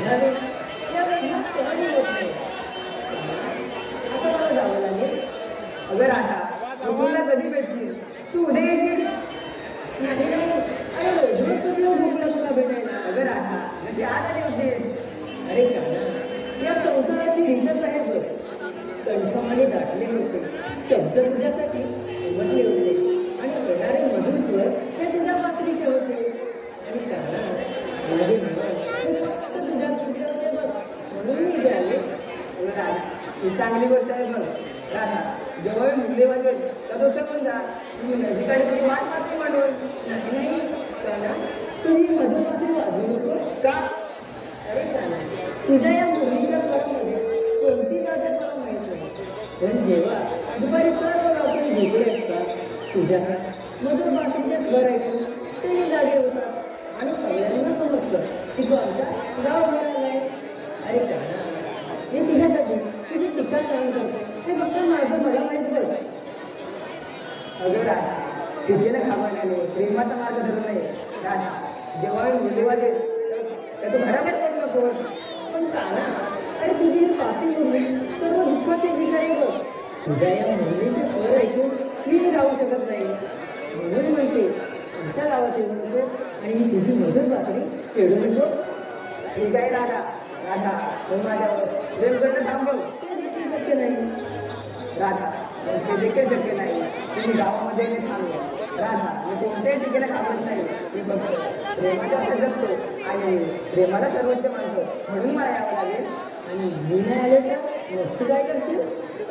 म्हणाले या लग्नात सहली होत नाही. आता मला जावं लागेल. अगं राधा, गोकुळला कधी भेटशील? तू उद्या येशील? नाही नाही, अरे रोज कधी येऊ गोकुळला तुला भेटायला? अगं राधा, जशी आज आली होतीस. अरे काना, या संसाराची रीतच आहे बघ. कंठमाने दाटले होते शब्द तुझ्यासाठी उमटले होते आणि येणारे मधुर स्वर ते तुझ्या पात्रीचे होते. आणि काना, माझे मन फक्त तुझ्या तुझे होते बघ, म्हणून मी इथे आले. राधा, ही चांगली गोष्ट आहे बघ. राधा, जेव्हा मुले वाजेल तर समजून जा तुम्ही नजीकडे तुझी वाट मात्र म्हणून. नाही नाही काना, तुझी मधुर पात्री वाजवू नको का? अरे काना, तुझ्या या मुलीच्या स्वरामध्ये कोणती जाते मला माहित नाही. पण जेव्हा दुपारी सर्व गावकरी झोपले असतात तुझ्या मधुर पात्रीचे स्वर ऐकून तुम्ही जागे होतात आणि सगळ्यांना समजतं की तू आमच्या गाव मिळालाय. अरे काना, मी तुझ्यासाठी तुझी टीका सहन करतो ते फक्त माझं मला माहित बघ. अगं राधा, टीकेला घाबरण्याने प्रेमाचा मार्ग धरू नये. राधा, जेव्हा मी मुली वाजेल तर तू घराबाहेर पडू नको. पण काना, अरे तुझी ही पापी मुली सर्व दुःखाचे विषय आहे बघ. तुझ्या या मुलीचे स्वर ऐकून मी राहू शकत नाही. म्हणून म्हणते आमच्या गावात येऊ नको आणि ही तुझी मधुर पात्री चेडू नको. ठीक आहे राधा. राधा, तू माझ्यावर प्रेम करणं थांबव. ते देखील शक्य नाही. राधा, ते देखील शक्य नाही. तुम्ही गावामध्ये थांबवा. राधा, मी कोणत्याही टीकेला घाबरत नाही. मी फक्त प्रेमाच्या असं जगतो आणि प्रेमाला सर्वोच्च मानतो. म्हणून मला यावं लागेल. आणि मी नाही आले तर वस्तू काय करतील?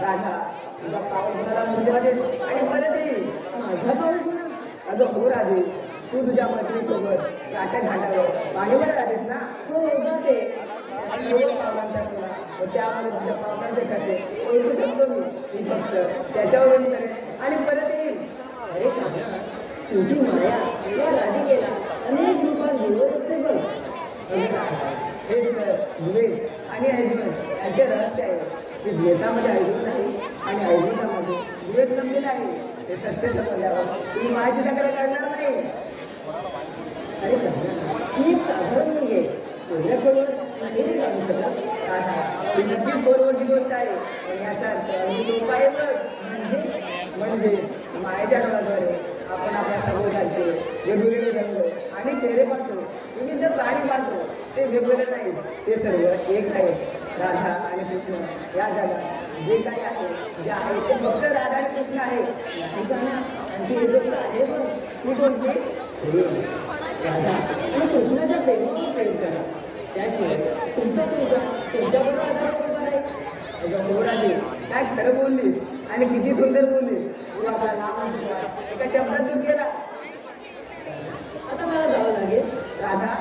राधा, तुझा पाऊल कुणाला मुलीमध्ये आणि परत येईल. माझा पाऊल कुणा? अगं हो राधे, तू तुझ्या मैत्रिणीसोबत काट्या घाटावर पाणीवर राहतेस ना? हो जाते. पावलांचा तुला त्यामुळे तुझ्या पावलांचे खाते ओळखू शकतो मी फक्त त्याच्यावरून करेन आणि परत येईल. अरे काना, तुझी माया या राधिकेला अनेक रूपात जुळवत असते बघ. हे द्वेष आणि ऐजवत यांचे रहस्य आहे. ते द्वेषामध्ये ऐजवत नाही आणि ऐजवतामध्ये द्वेष जमलेला आहे. हे सत्य समजल्यावर तुम्ही मायाची तक्रार काढणार नाही. अरे काना, मी एक साधारण मुलगी आहे. तुझ्याकडून नाही जाणू शकत. राधा, ही नक्कीच बरोबरची गोष्ट आहे. पण याचा अर्थ उपाय म्हणजे मायेच्या डोळ्याद्वारे आपण आपल्या सभोवतालचे वेगवेगळे रंग आणि चेहरे पाहतो, विविध प्राणी पाहतो. ते वेगवेगळे नाही, ते सर्व एक आहे. राधा आणि कृष्ण या जगात जे काही आहे जे आहे ते फक्त राधा आणि कृष्ण आहे. नाही का ना? आणखी एक गोष्ट आहे बघ. ती कोणती? प्रेम. राधा आणि कृष्णाच्या प्रेमावर प्रेम करा. त्याशिवाय तुमच्याबरोबर आहे. काय खरं बोलली आणि किती सुंदर बोलली. तू आपला नाम एका शब्दात तू केला. आता मला जावं लागेल. राधा,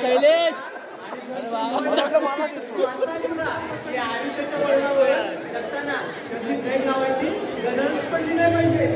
शैलेश आयुष्याच्या वळणावर जगताना कधी ब्रेक लावायची गरज पडली नाही पाहिजे.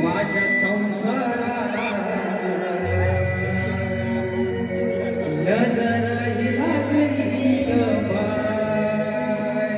माझ्या संसाराला नजर ही लागली ग बाय.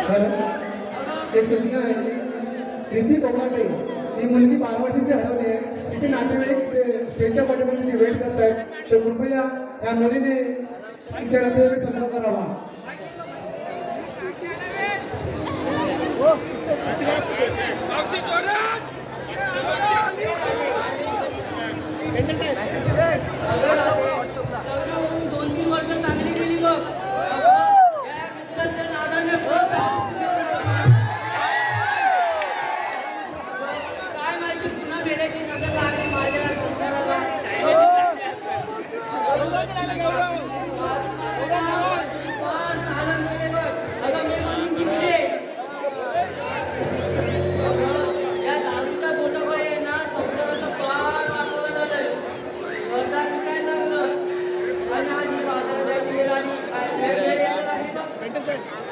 खरं ते सूचना आहे रिद्धी कोमाटे ही मुलगी 12 वर्षाची हरवली आहे तिचे नातेवाईक स्टेजच्या पाठीमध्ये वेट करत आहेत तर कृपया या मुलीने तिच्या नातेवाईक संपर्क करावा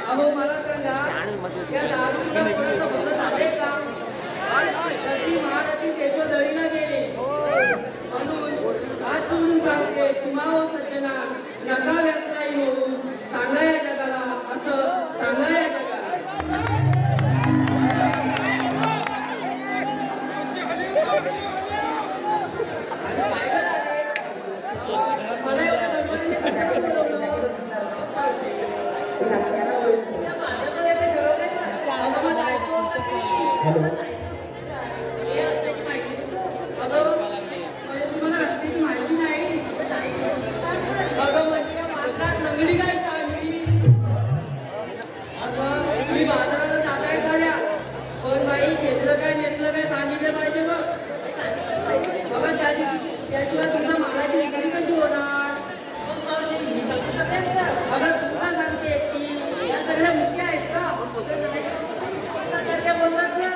अहो मला सांगा या दारूला कोणाचं भलं झाले का ती महाराजी त्याच्या दळीला गेले म्हणून हात जोडून सांगते तुम्हा सज्जना नका व्यवसायी होऊन सांगा या जगाला असं सांगा या जगाला मला एवढं गडबडीने कशाला बोलवलं? तुम्हाला रस्त्याची माहिती नाही अगं म्हणजे मात्रात नगडी काय सांगली अगं तुम्ही बाजाराला जाताय खऱ्या पण बाई घेतलं काय नेसलं काय सांगितलं पाहिजे मग बाबा त्याशिवाय तुमच्या मालाची विक्री कशी होणार अगं तुला सांगते की या सगळ्या मुख्य आहेत का बोलतात ना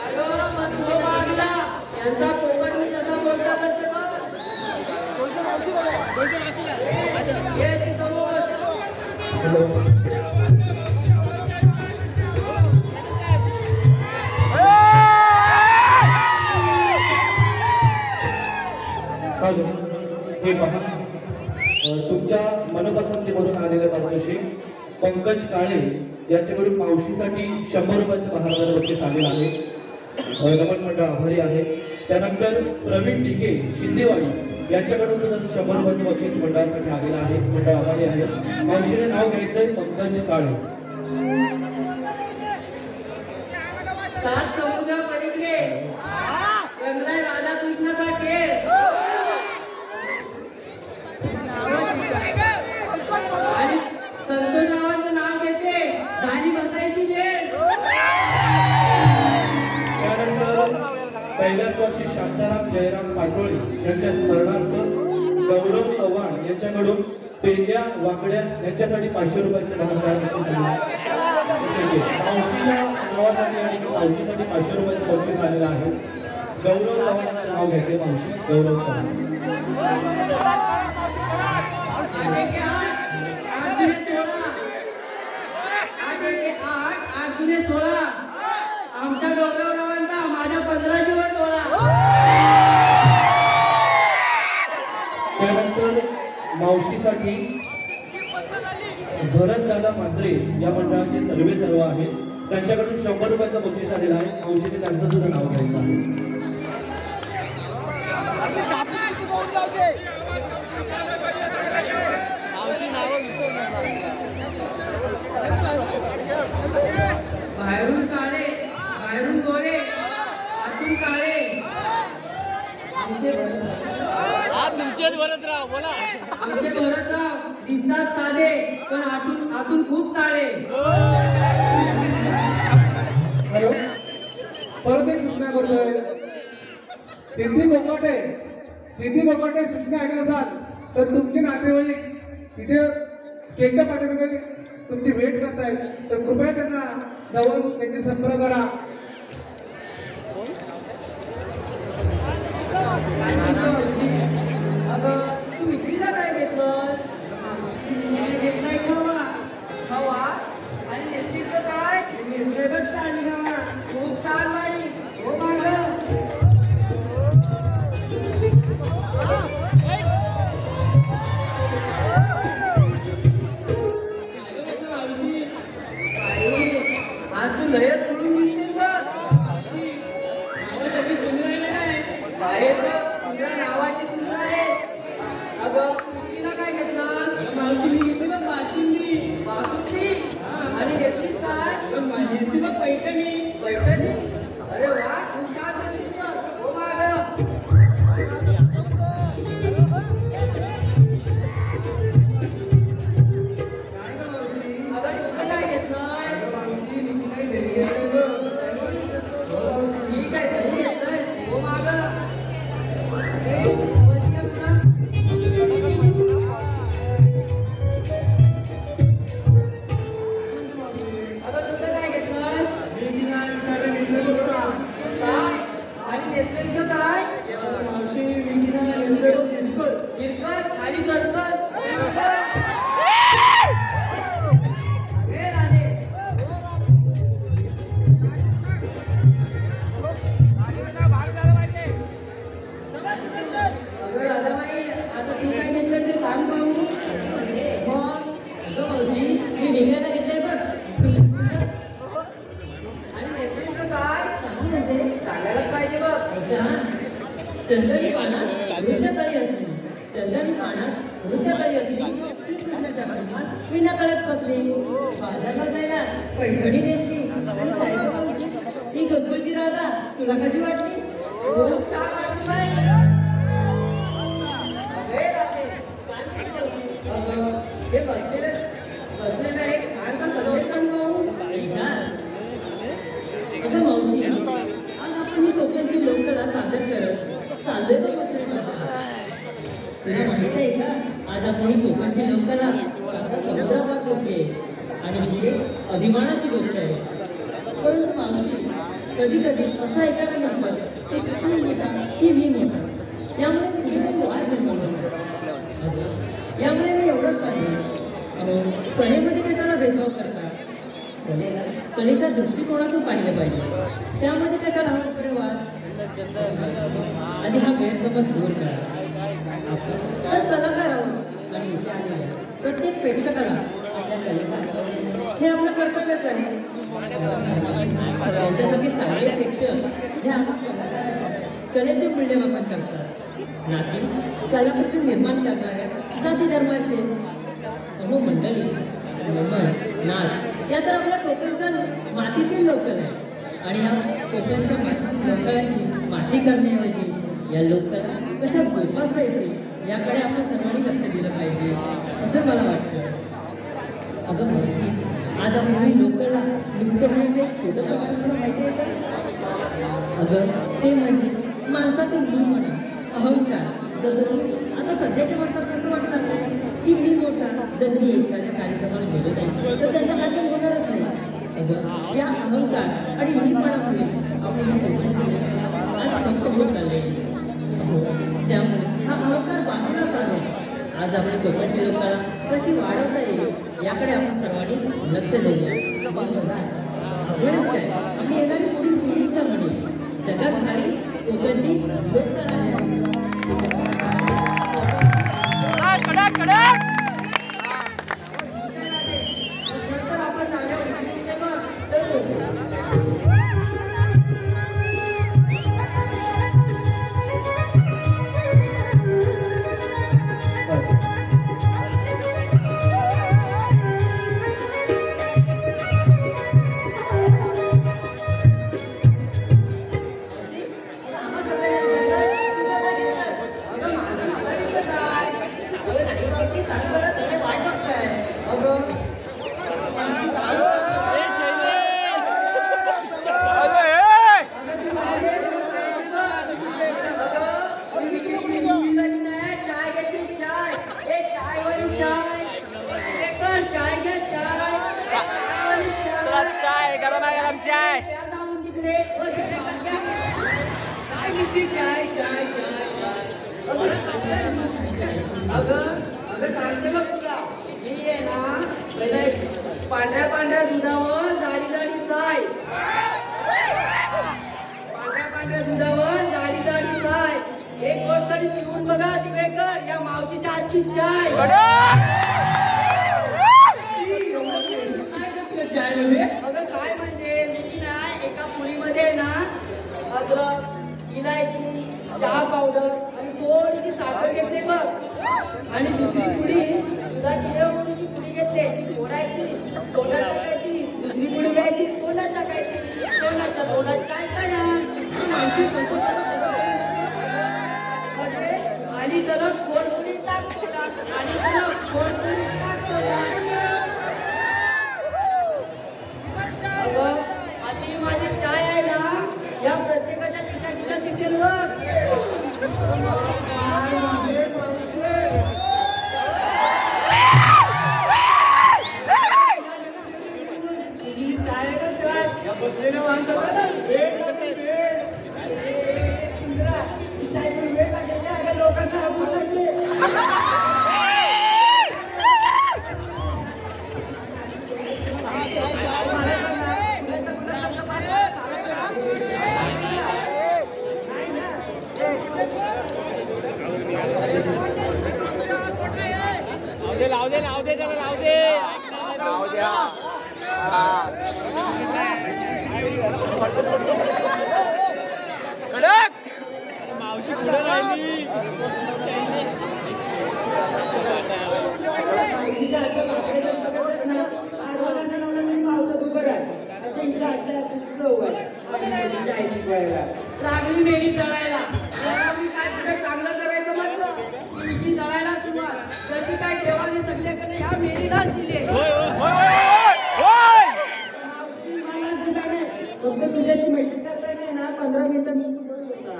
अगं मग तो बाजला यांचा पोपट मी जसा बोलता करते हे पहा तुमच्या मनपसंतीमधून आलेल्या पारितोषिक पंकज काळे यांच्याकडून मावशीसाठी 100 रुपयाचं महाराजांना बक्षीस आलेलं आहे नमन मंडळ आभारी आहे त्यानंतर प्रवीण डिगे शिंदेवाडी यांच्याकडून सुद्धा 100 रुपयाचं बक्षीस मंडळासाठी आलेलं आहे मंडळ आभारी आहे मावशीने नाव घ्यायचंय पंकज काळे 7 समुद्र पलीकडे रंगलाय राधाकृष्णाचा खेळ आणि संतोषरावांचं नाव घेते झाली बसायची वेळ त्यानंतर पहिल्याच वर्षी शांताराम जयराम पाटोळे यांच्या स्मरणार्थ गौरव चव्हाण यांच्याकडून पेंड्या वाकड्या यांच्यासाठी 500 रुपयाचे मावशीच्या नावासाठी आणि मावशीसाठी 500 रुपयाचं बक्षीस आलेलं आहे गौरव चव्हाणांचं नाव घ्यायचे मावशी गौरव चव्हाण आमच्या गौरवरावांचा माझ्या 1500 वर टोळा त्यानंतर मावशीसाठी भरत दादा मात्रे या मंडळाचे सर्व आहेत त्यांच्याकडून 100 रुपयाचं बक्षीस आलेलं आहे मावशीने त्यांचं सुद्धा नाव घ्यायचं आहे बाहेरून काळे बाहेरून गोरे आतून काळे आमचे भरतराव दिसतात साधे पण आतून खूप काळे हॅलो परत एक सूचना करतोय रिद्धी कोकाटे सूचना ऐकत असाल तर तुमचे नातेवाईक इथे स्टेजच्या पाठीमागे तुमची वेट करतायत तर कृपया त्यांना जवळ त्यांचे संपर्क करा अगं तू विक्रीला काय घेतलं हवा आणि नेस्टीचं काय खूप छान बाई हो मागं चंदनी पानात नृत्यकारी असली, चंदनी पानात नृत्यकारी असली, कृष्णाच्या प्रेमात मी नकळत बसली. बाजारला जायला पैठणी नेसली आणि जायचं मावशी. ही गणपती राधा तुला कशी वाटली? खूप छान वाटली बाई. अरे राधे, काय म्हणते मावशी? अगं, हे बसलेलं एक छानसा संदेश सांगू. आता मावशी, आज आपण ही कोकणची लोककला सादर करत चाललोय बघ मच्छरी मार्केटला. तुला माहित आहे का, आज आपण ही कोकणची लोककला आता समुद्रापार होते आणि ही एक अभिमानाची गोष्ट आहे. परंतु मावशी, कधी कधी असं ऐकायला मिळतं ते कृष्ण मोठा की मी मोठा, यामुळे कुठेतरी वाद निर्माण होतो. यामुळे मी एवढंच पाहिजे, कलेमध्ये कशाला भेदभाव करतात? कलेच्या दृष्टिकोनातून पाहिलं पाहिजे, त्यामध्ये कशाला हवा बरे वाद? आधी हा गैरसमज दूर करा. तर कलाकार आहोत आणि इथे आलेल्या प्रत्येक प्रेक्षकाला आपल्या कलेचा हे आपलं कर्तव्यच आहे. त्यांच्यासाठी सगळे प्रेक्षक हे आपण कलेचे मूल्यमापन करतात, ना की कलाकृती निर्माण करणाऱ्या जाती धर्माचे. अहो मंडळी, नमन, नाच या तर आपल्या कोकणच्या मातीतील लोककला आहे आणि या कोकणच्या मातीतील लोककलाची माती करण्याऐवजी या लोककला कशा जोपासता येते याकडे आपण सर्वांनी लक्ष दिलं पाहिजे असं मला वाटतं. अगं मावशी, आज आपण ही लोककला नृत्य म्हणजे छोटं प्रमाणात माहिती आहे का? अगं, ते म्हणजे माणसातील मी म्हणा अहंकार. जसं आता सध्याच्या माणसात कसं वाटतं नाही की मी मोठा, जर मी एखाद्या कार्यक्रमाला गेलो नाही तर त्यांचा कार्यक्रम होणारच नाही. अगं, या अहंकार आणि मीपणामुळे आपण आज फक्त होत चालले. त्यामुळे हा अहंकार बाजूला साधून आज आपली कोकणची लोककला कशी वाढवता येईल याकडे आपण सर्वांनी लक्ष देऊया. म्हणूनच काय आपली येणारी पुढील पिढीच का म्हणेल जगात भारी कोकणची लोककला आहे. सांगते बघ तुला, मी आहे ना पांढऱ्या पांढऱ्या दुधावर जाडी जाडी साय, पांढऱ्या पांढऱ्या दुधावर जाडी जाडी साय, एक गोट तरी पिऊन बघा दिवेकर या मावशीच्या आजची चाय. अगं काय म्हणजे मी ना एका पुडीमध्ये ना अद्रक, इलायची, चहा पावडर आणि थोडीशी साखर घेतली बघ आणि दुसरी पुडी दुधाची एवढीशी पुडी घेतली, ती फोडायची, तोंडात टाकायची, दुसरी पुडी घ्यायची, तोंडात टाकायची, तोंडात काय काय म्हणजे आली तर फोड पुडी टाक तोंडात, आली तर फोड पुडी टाक तोंडात. अगं आता माझी चाय आहे ना या प्रत्येकाच्या खिशात दिसेल बघ. बसलेल्या माणसाला लोकांना लाव दे त्याला लाव दे. कडक मावशी मावशी पुढे राहिली. मावशीच्या आजच्या भाकऱ्या जर बघत ना, आडवालांना लावला तरी पावसात उभं राहा. अशी हिच्या आजच्या हातीची चव आहे. आणि तिच्या आई शिकवायला. लागली मेली जळायला. जरा मी काय पुढे चांगलं करायचं म्हटलं की विकी जळायला सुरुवात. जशी काय देवाने सगळ्याकडे ह्या मेरीलाच दिले. मावशी मलाच दिला नाही. फक्त तुझ्याशी मैत्री करता नाही ना 15 मिनिटं मी बोलत होता.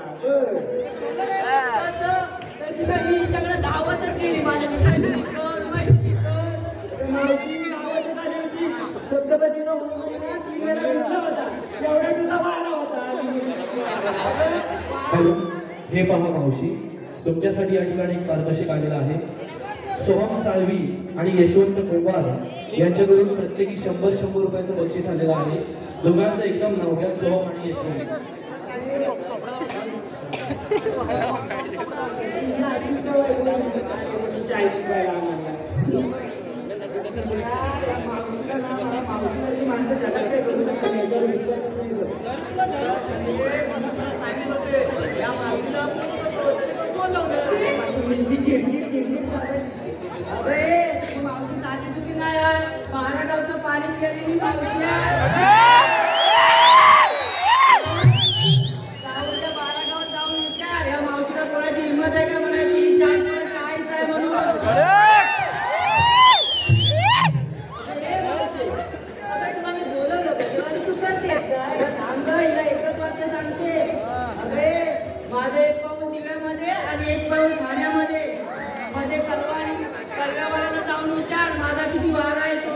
तशी काय मी हिच्याकडे धावतच गेली. माझ्या मित्रांची कर माहिती कर. मावशी गावातच आली होती. सप्तपदीचा होम ना 3 वेळा घेतला होता. एवढा तुझा वारा होता. हॅलो, हे पहा मावशी, तुमच्यासाठी या ठिकाणी एक पारितोषिक आलेलं आहे. सोहम साळवी आणि यशवंत कुंभार यांच्याकडून प्रत्येकी 100 रुपयाचं बक्षीस आलेलं आहे. दोघांचं एकदम नाव घ्या, सोहम आणि यशवंत. तिच्या आईची चव आहे. तिच्या आई शिकवायला आम्हाला. या मावशीला ना, मला मावशीसारखी माणसं जगात काही करू शकत नाही. याच्यावर विश्वासच नाही करत. नुसती किरकिर करायची. अरे ती मावशी साधी सुधी नाही आहे. 12 गावचं पाणी पिलेली मावशी आहे. गावाच्या 12 गावात जाऊन विचार या मावशीला कोणाची हिंमत आहे का म्हणायची काहीच आहे म्हणून. हे मावशी, आता तुला मी बोलवलं होतं आणि तू करतेस काय? थांब गं, हिला एकच वाक्य सांगते. अरे माझं 1 पाऊल दिव्यामध्ये आणि 1 पाऊल ठाण्यामध्ये. मध्ये कलवावाल्याला जाऊन विचार माझा किती वारा आहे तो.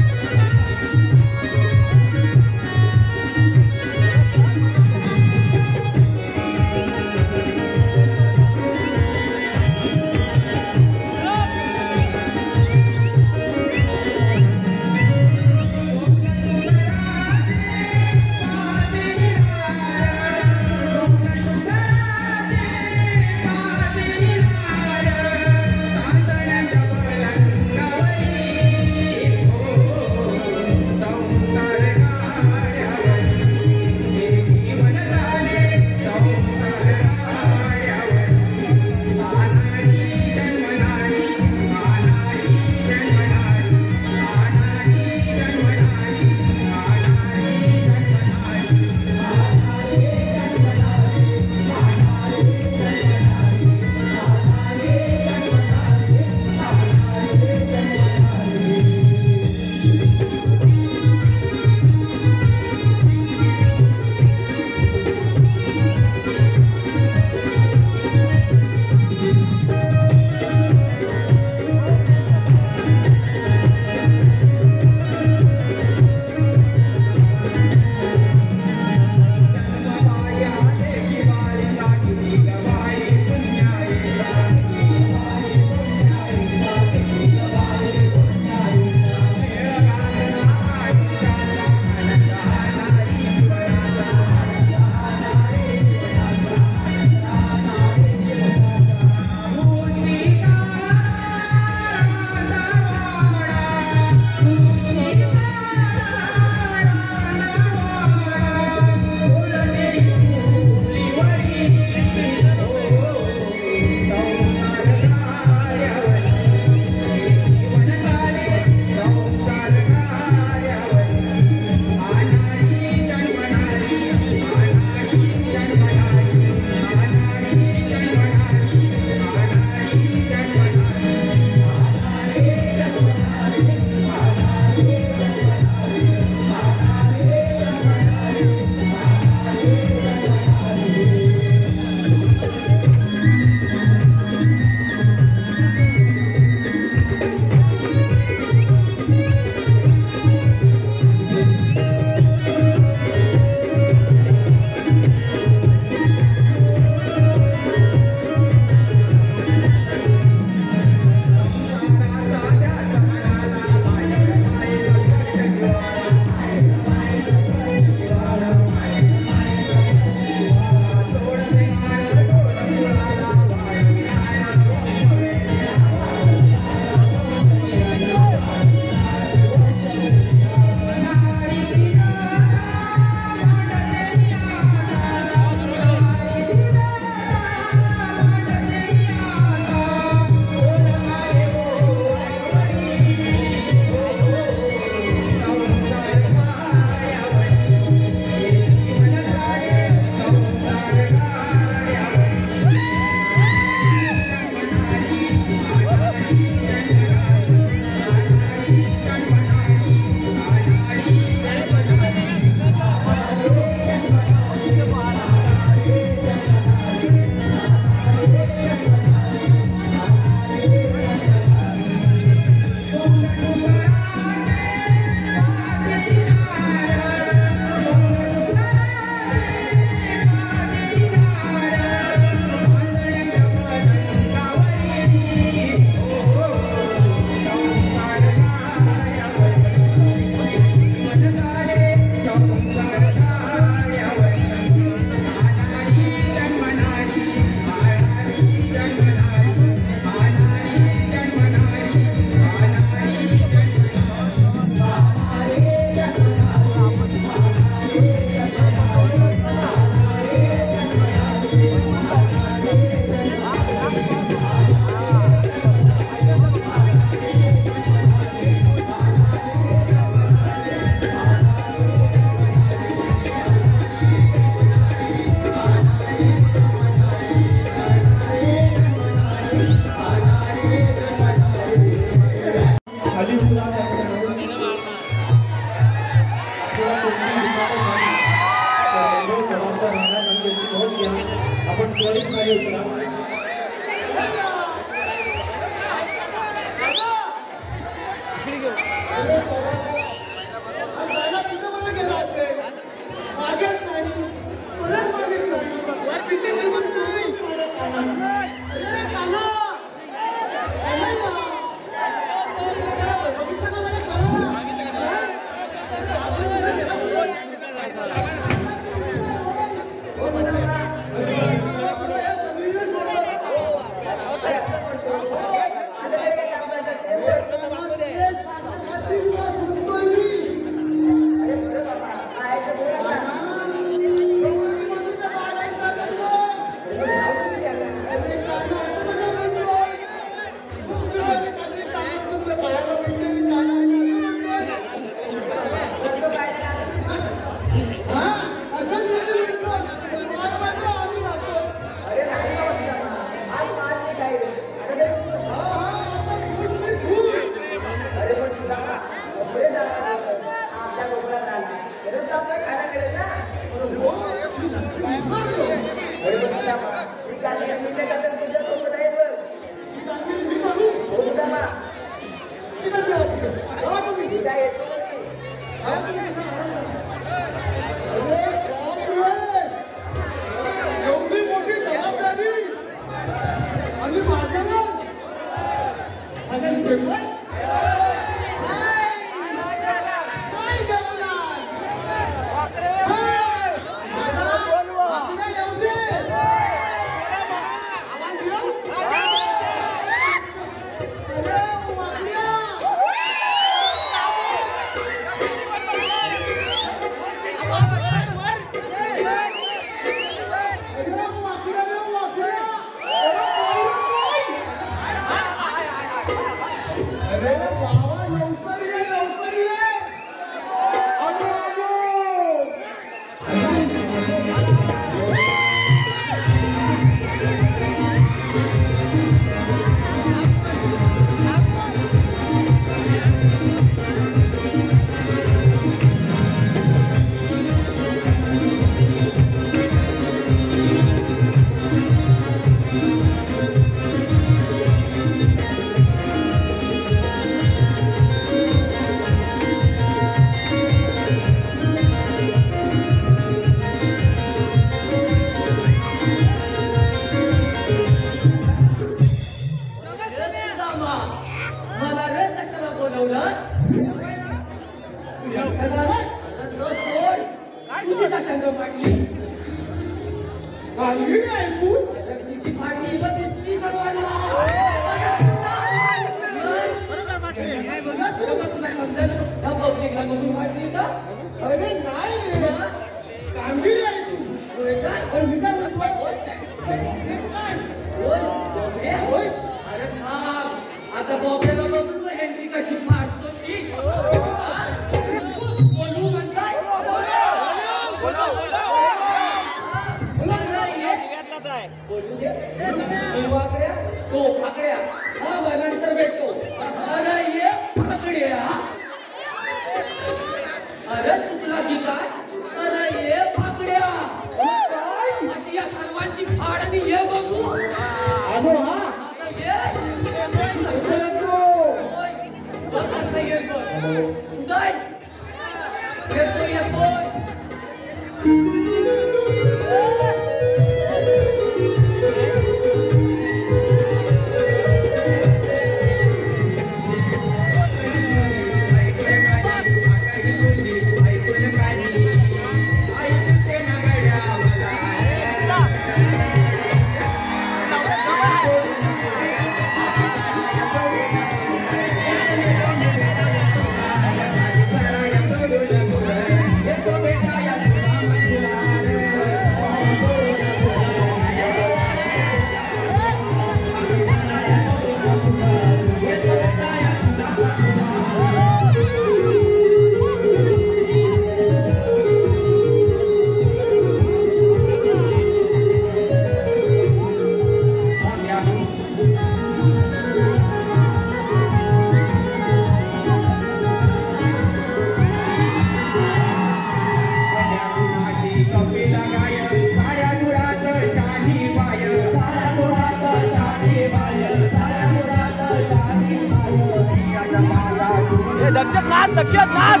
दक्षिण नाच दक्षिण नाच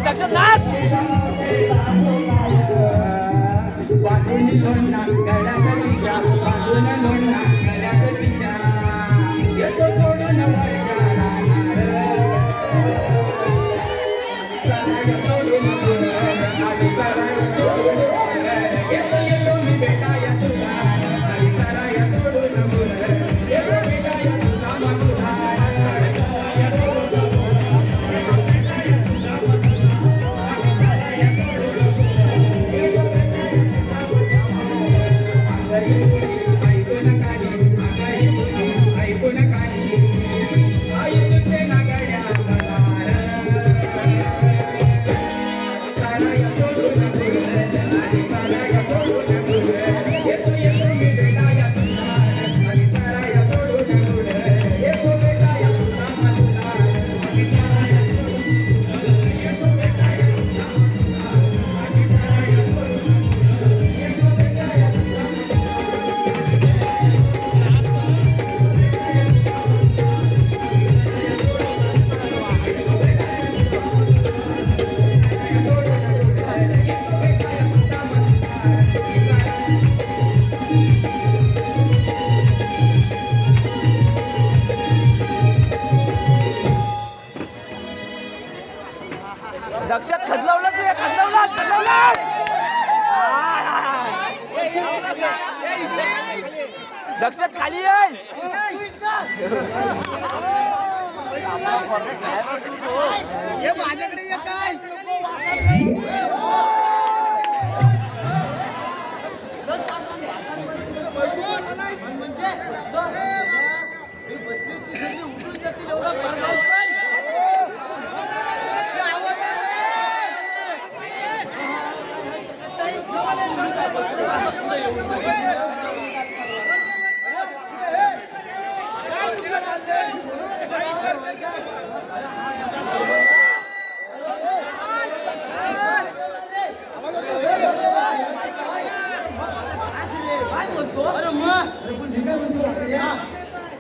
दक्षिण नाच दक्षात खदलवलंच रे खदलवलास दक्षात खाली आहे माझ्याकडे ये काय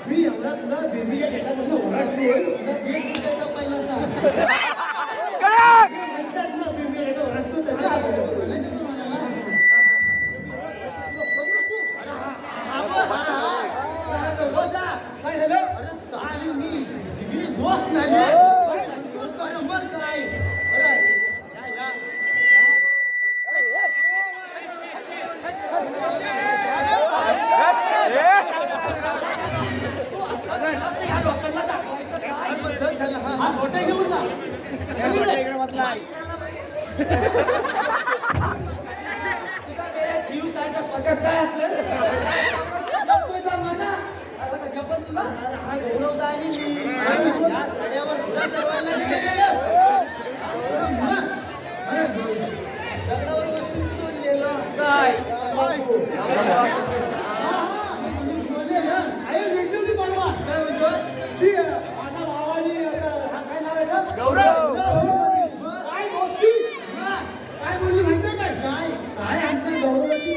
मी एवढा तुला बेबीच्या डेटामध्ये ओरडतोय जीव काय तर पकड काय असेल म्हणा आता कशा पण तुला हा गौरवदानी या साड्यावर पुरा चढवायला काय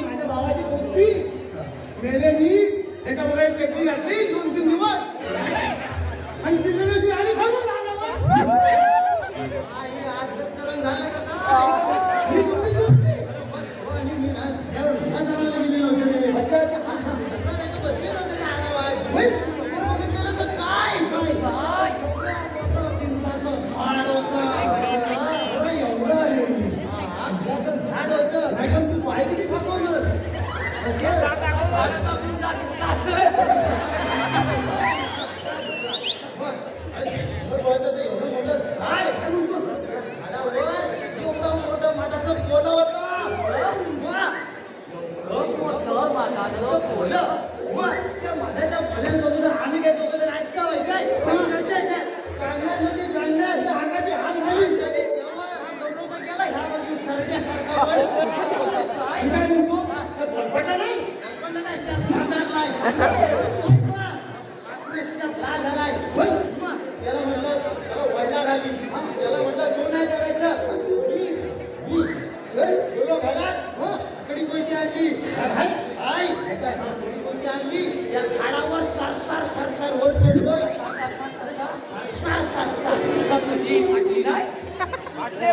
माझ्या भावाची गोष्टी मेलेली एका बघा टेकडी घातली 2-3 दिवस आणि तिथे दिवशी आणि भरून आजच करून झालं का काय मी तुमची गोष्टी आणि मी आज गेलेलो होतो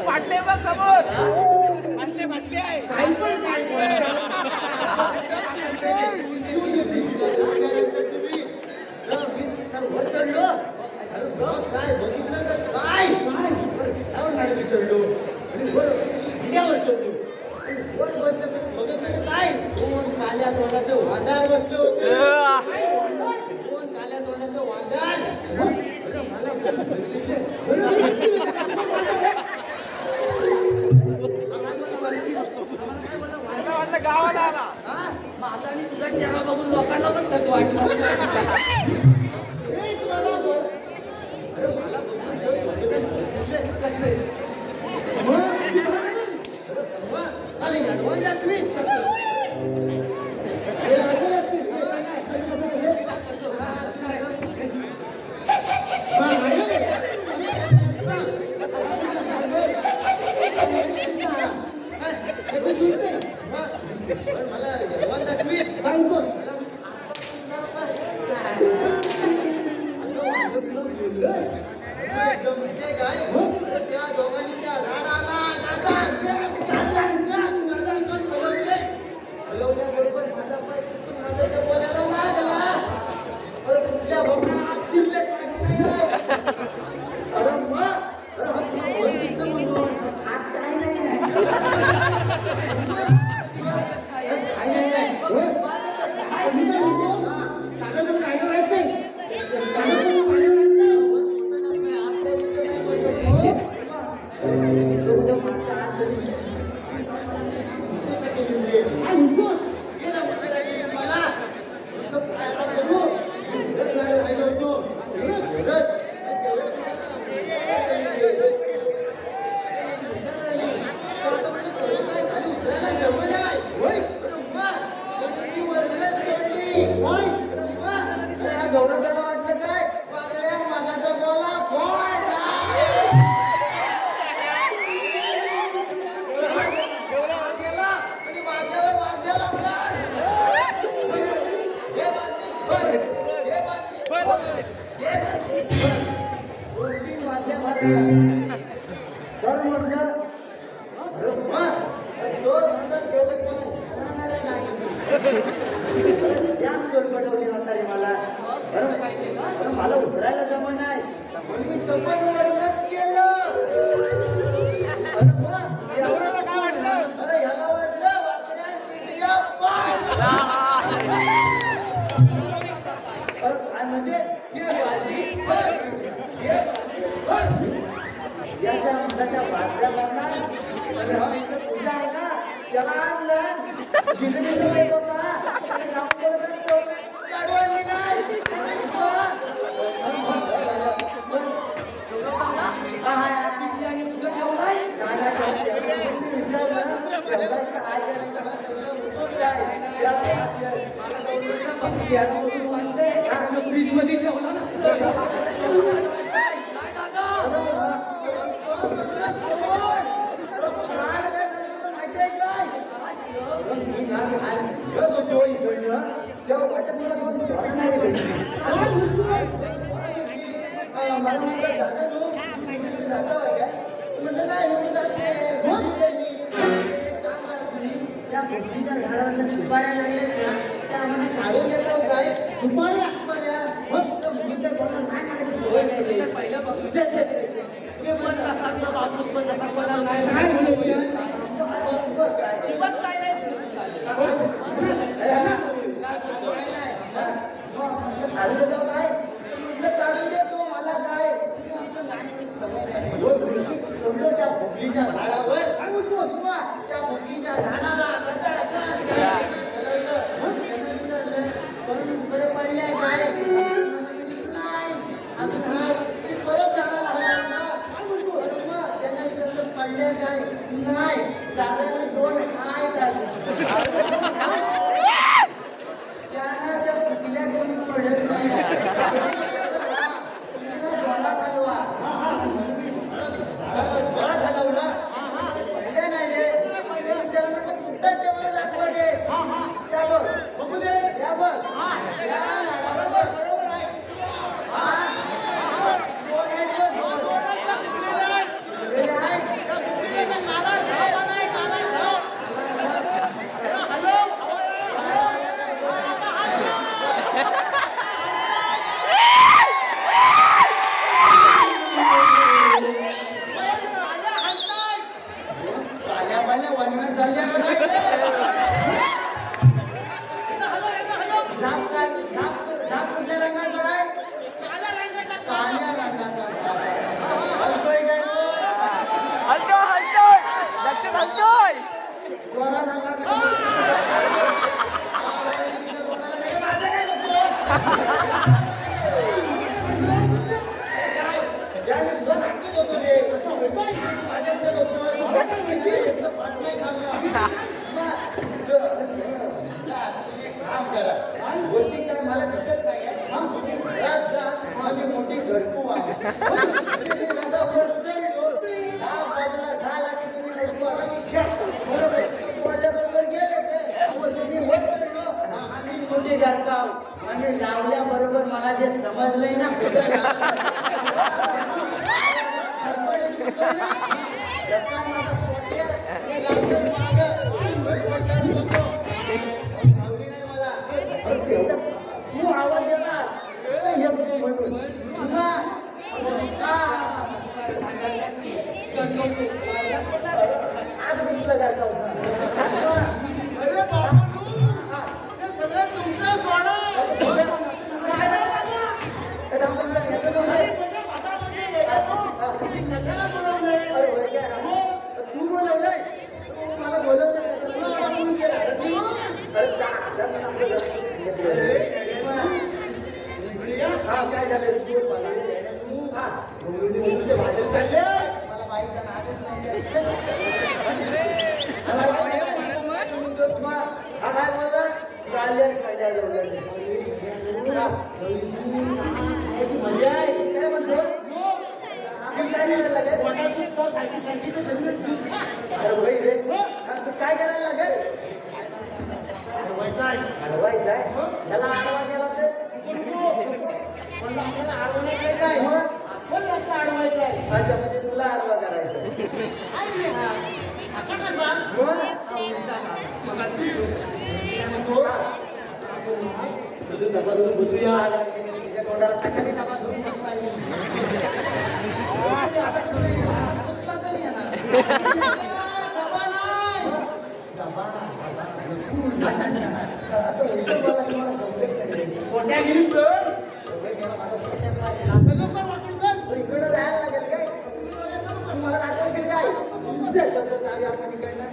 फाटले बघ समोर फाटले आहे काही पण काय वर चढलो काय बघितलं तर काय चढलो आणि वर शिंग्यावर चढलो वर बघितलं तर काय दोन काल्या तोंडाचं वादाळ बसलं होतं दोन काल्या तोंडाचं वादाळ अरे मला गावाला आला माझा आणि तुझा चेहरा बघून लोकांना पण तसं वाटलं त्या दोघांनी त्या झाडाला हलवल्याबरोबर माझा पाय माझ्या त्या बोलायला लागला अरे कुठल्या भोपळा शिरले अरे मग अरे हा तुला बोल दिसतं म्हणून हात काय नाही मला उतरायला जमा नाही म्हणून मी तपन केलं काय वाटलं अरे ह्याला वाटलं अरे काय म्हणजे याच्या मुलाच्या बाजऱ्या लागणार आणि हा इथे पूजा आहे ना त्याला आणलं फ्रीजमध्ये ठेवला ना झाडावरल्या सुपाऱ्या लागल्या त्यामध्ये साडून येतात काय सुपाऱ्या सवय नाही पहिल्यापासून पण तसाच बापूस पण तसा कोणा नाही चिवत काय नाही काढून देतो काय काढून देतो मला काय सोडलो त्या भोपलीच्या झाडावर त्या भोपलीच्या झाडाला पडले काय नाही परत झाडाला त्यांना पडले काय हलतोय जोरात हाका का? माझं काय बघतोस? यावेळी तुझं नाटकच होतं रे. माझ्याकडे बघतोय. एकदा पाठ नाही घालला. तुम्ही एक काम करा. वरती काय मला दिसत नाही आहे. तुम्ही घरात जा. माझी मोठी घरकुं आहे. तुम्ही माझा वर चढलो. हा बाजूला झाला की तुम्ही घरकुं आला की खेळ. बरोबर. माझ्याबरोबर गेले ते. तुम्ही वर चढलो. आम्ही मोठी घरकाव आणि लावल्याबरोबर मला जे समजलंय ना तू आवाज येणार म्हणून आज बसला जायचा होता. अरे बाबा हे सगळं तुमचं सोडा कशाला बोलवलंय तू बोलवलंय मला बोलवलं काय झालं बाहेर चालले मला बाईचा नादच नाही हा काय बोलला चालले मजा आहे काय म्हणतो काय करायला लागेल हलवायचं आहे त्याला आडवा गेला तर आपल्याला आडवण्याकडे काय आपण रस्ता आडवायचा आहे अच्छा म्हणजे तुला आडवा करायचा असं कसं तुझं डबा धरून बसूया तुझ्या तोंडाला सकाळी डबा धरून बसला कोट्या गेली तर इकडं जायला लागेल काय मला दाखवायचं काय आपण इकडनं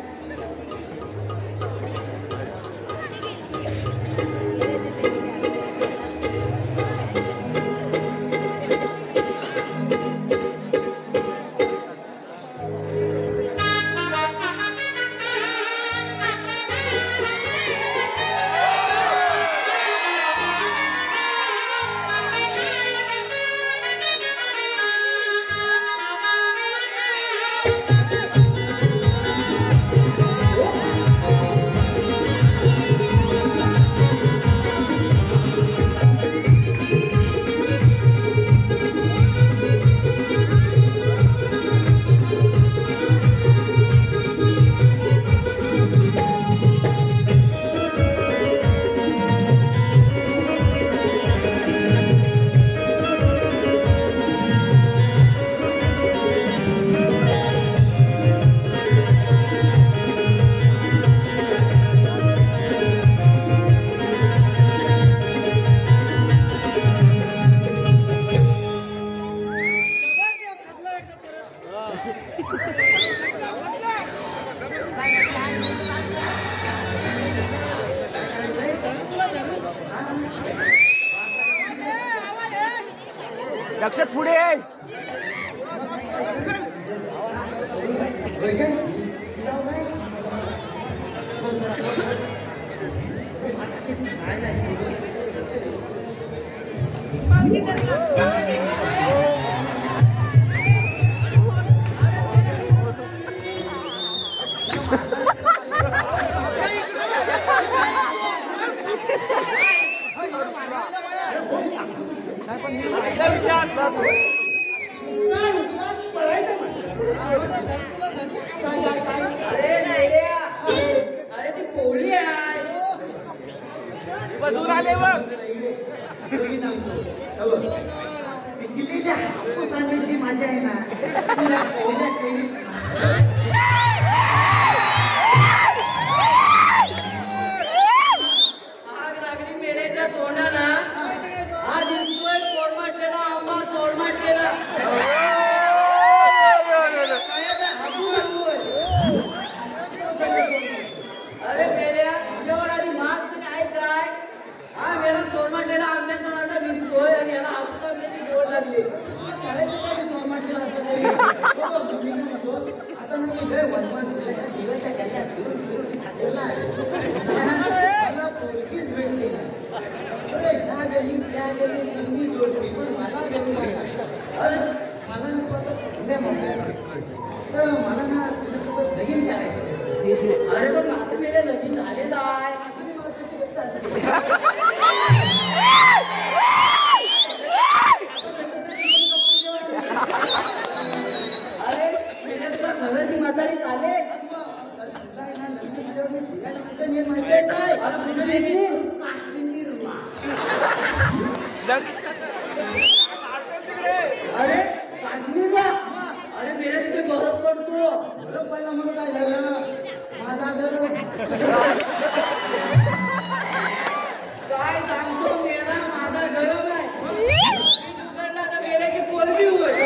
लक्षात पुढे अरे ती कोळी आहे दूर आले बघ दिलेल्या हापूस आणण्याची मजा आहे ना तुला पहिल्या कैरीत आग लागली मेळेच्या तोंडाला आज इंदुवर कोरमाटलेला आंबा चोरमाटलेला सांगतो बरं पहिला म्हणून काय झालं माझा घर काय सांगतो मेला माझा गरम आहे उघडला तर मेल्याची पोलबी होईल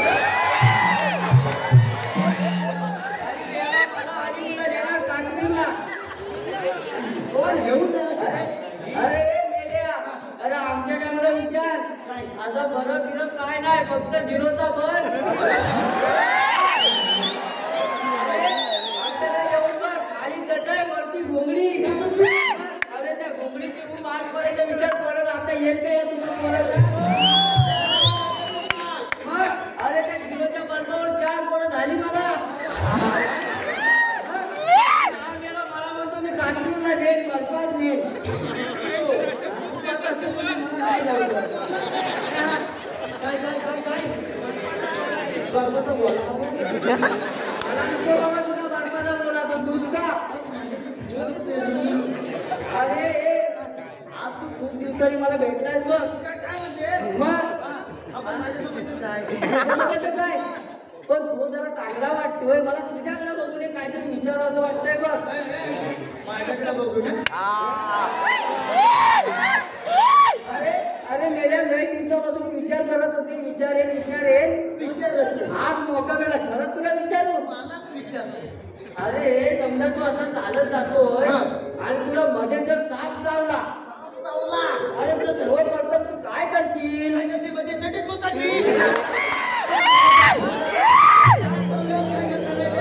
आणि मेला मला हनीमूनला देणार काश्मीरला कोण घेऊन जायला अरे मेल्या अरे आमच्या टायमाला विचार असं फरक बिरक काय नाही फक्त झिरोचा पण आपल्याला येऊन बघ खाली चटई वरती घोंगडी अरे त्या घोंगडीची रूम मार करायचा विचार पडत आता येत का या तुला पोराला? मग अरे त्या झिरोच्या बल्बावर 4 पोरं झाली मला मला म्हणतो मी काश्मीरला देईन बल्बात नेईन बरोबर बोला मला नको बाबा तुला बर्फाचा बोला तो दूध का अरे आज तू खूप दिवसांनी मला भेटलायस बघ काय म्हणते मग आपण माझ्यासोबतच आहे त्याच्यामध्ये काय पण तो जरा चांगला वाटतोय मला तुझ्याकडे बघून एक काहीतरी विचारावं असं वाटतंय बघ माझ्याकडे बघून अरे अरे मेल्या लय दिवसापासून विचार करत होते विचारेन आज मौका मिळाला खरंच तुला विचारू मला विचार अरे समजा तू असं चालत जातोय आणि तुला मध्ये जर साप चावला अरे तुला जवळ पडतात तू काय करशील म्हणजे चटीत होता मी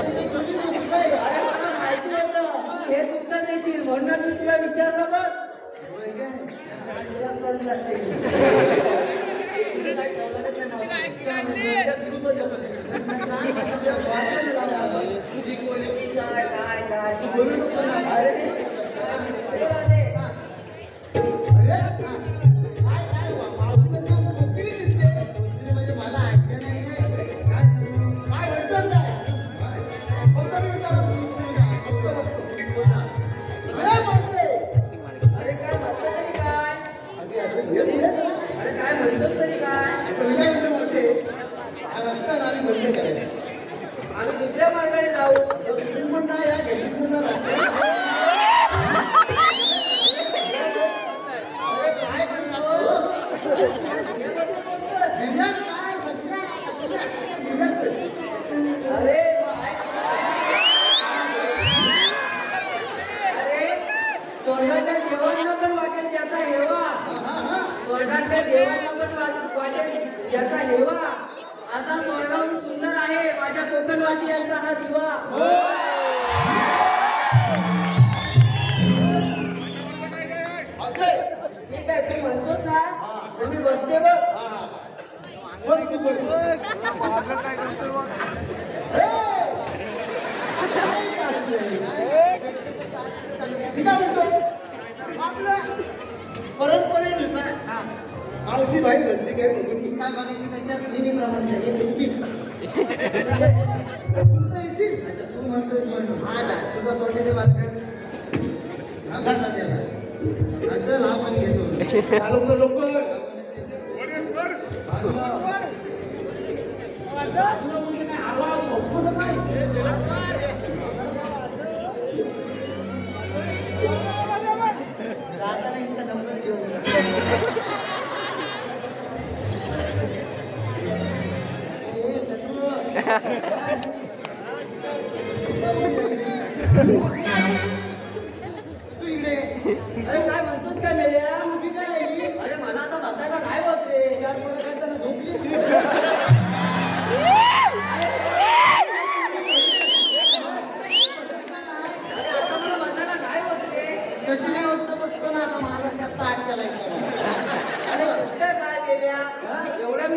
अरे मला माहिती होतं हे उत्तर देशील म्हणून मी तुला विचारलं बघ अरे काय म्हणतो तरी काय अरे काय म्हणतोस तरी काय आम्ही दुसऱ्या मार्गाने जाऊ अरे काय म्हणतो अरे स्वर्गाच्या देवांना पण वाटेल त्याचा हेवा स्वर्गातल्या देवांना पण वाटेल त्याचा हेवा असा स्वर्गाहून सुंदर आहे माझ्या कोकणवासियांचा हा दिवा ठीक आहे तू म्हणतोस ना तर मी बसते बघ परंपरेनुसार मावशी भाई बसती काय बघून काय बघायची त्याच्यात नेहमीप्रमाणे अच्छा तू म्हणतोय तुझा सोडलेले बालकन सांगा त्याला चल आपण घेतो लोक जाताना इथं नंबर घेऊन तू इकडे अरे काय म्हणतोस काय मेल्या अरे मला आता बसायला नाही होत रे 4 पोरं करताना झोपली अरे आता मला बसायला नाही होत रे कशी नाही होत बघतो ना आता महाराष्ट्रात अटकेला अरे कुठं काय मेल्या एवढं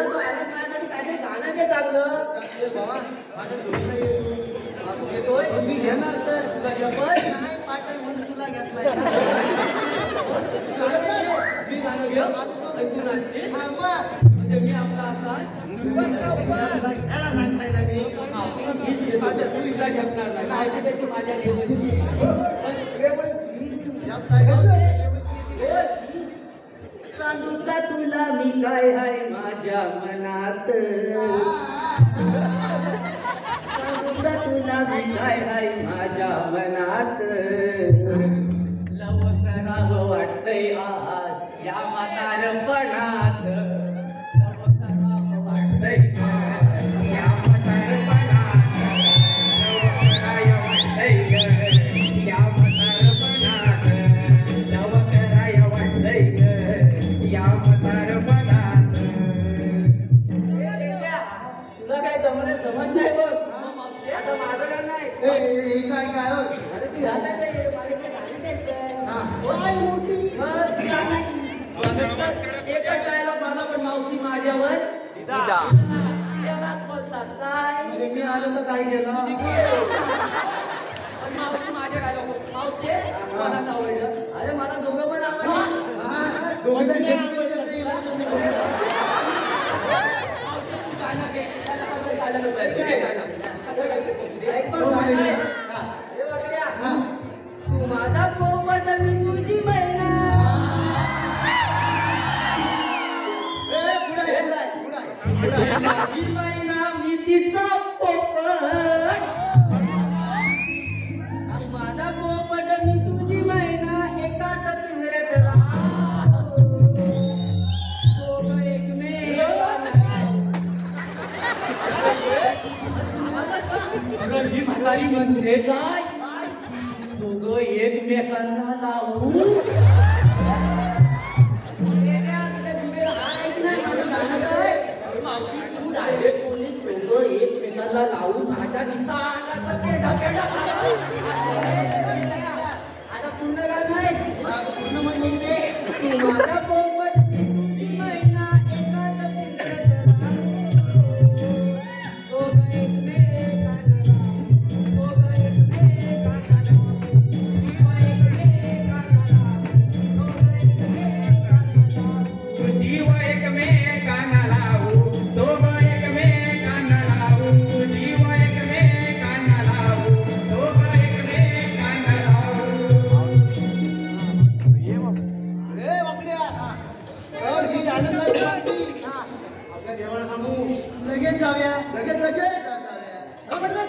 तू आलाच नाही आणि काहीतरी गाणं ते चांगलं बाबा माझ्या जोडीला ये तू घेतोय मी घेणार तर शपथ नाही पाठव म्हणून तुला घेतलाय मी गाणं घेऊ आणि तू नाचशील थांबा म्हणजे मी आपला असा त्याला सांगताय ना मी माझ्या तू इथला झेपणार नाही माझ्या कशी माझ्या देवाची सांगू का तुला मी काय आहे माझ्या मनात सांगू म्हणावी काय नाही माझ्या मनात लव करावं वाटतंय आज या म्हातारपणात लव करावं वाटतंय आज या म्हातारपणात लव करावं वाटतंय या म्हातारपणात लव करावं वाटतंय या म्हातारपणात. तुला काय जमत नाही बघ आता माझं का नाही काय काय हो? अरे तू झाला काय मला इथे गाडी द्यायचंय. हा. काय मोठी बस एकच डायलॉग माझा पण मावशी माझ्यावर त्यालाच बोलतात काय म्हणजे मी आलो तर काय केलं पण मावशी माझ्या डायलॉग मावशी मलाच आवडलं. अरे मला दोघं पण आवडलं. दोघं जण घेतले कसं येईल? मावशी तू गाणं घे. त्याला कसं चाललं नव्हतं. घे गाणं. कसं करते तू? ऐक पण हो, गाणं आहे. हा. अरे वाकड्या. हा. तू माझा पोपट मी तुझी मैना ए, पुढं आहे, पुढं आहे, पुढं आहे, पुढं आहे. माझी मैना मी तिचा पोपट तू माझा पोपट मी तुझी मैना एकाच पिंजऱ्यात राहतो. दोघं एकमेकांना म्हातारी म्हणते काय दोघं एकमेकांना लावू एकमेकांना लावून माझ्या निस्ता आता पूर्ण गाणं आहे पूर्ण म्हणजे तू माझा पोपट मी तुझी मैना एकाच पिंजऱ्यात राहतो. दोघं एकमेकांना दोघं एकमेकांना जीवा एकमेकांना दोघं एकमेकांना जीव एकमेकांना लावू दोघ एकमेकांना लावू ए, बापड्या. तर ही आनंदाची बातमी. आपल्या देवाला सांगू लगेच जाऊया लगेच जाऊया हा, पटकन.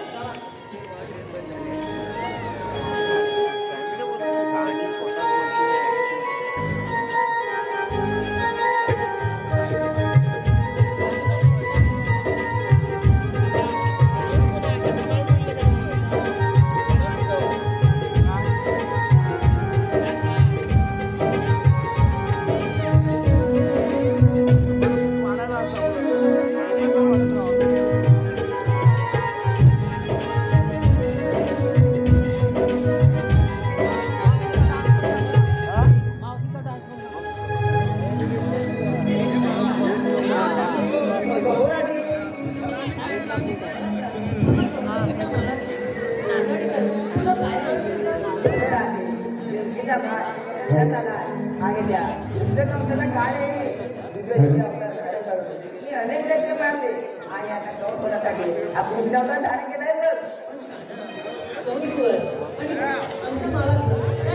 अनेक लेकरं मारले आणि आता कौशल्यासाठी आपण हिरावला धारण केलाय बघ.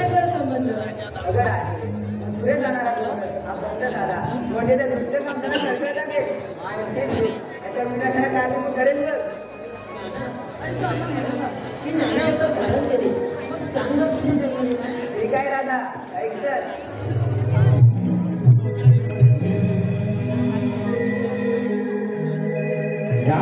अगं आहे पुढे जाणारा हा बंद झाला म्हणजे त्या दुसऱ्या माणसाला सगळं लागेल आणि ते याच्या विनाशाला कारणीभूत ठरेल बघ. ठीक आहे राधा ऐक चल. या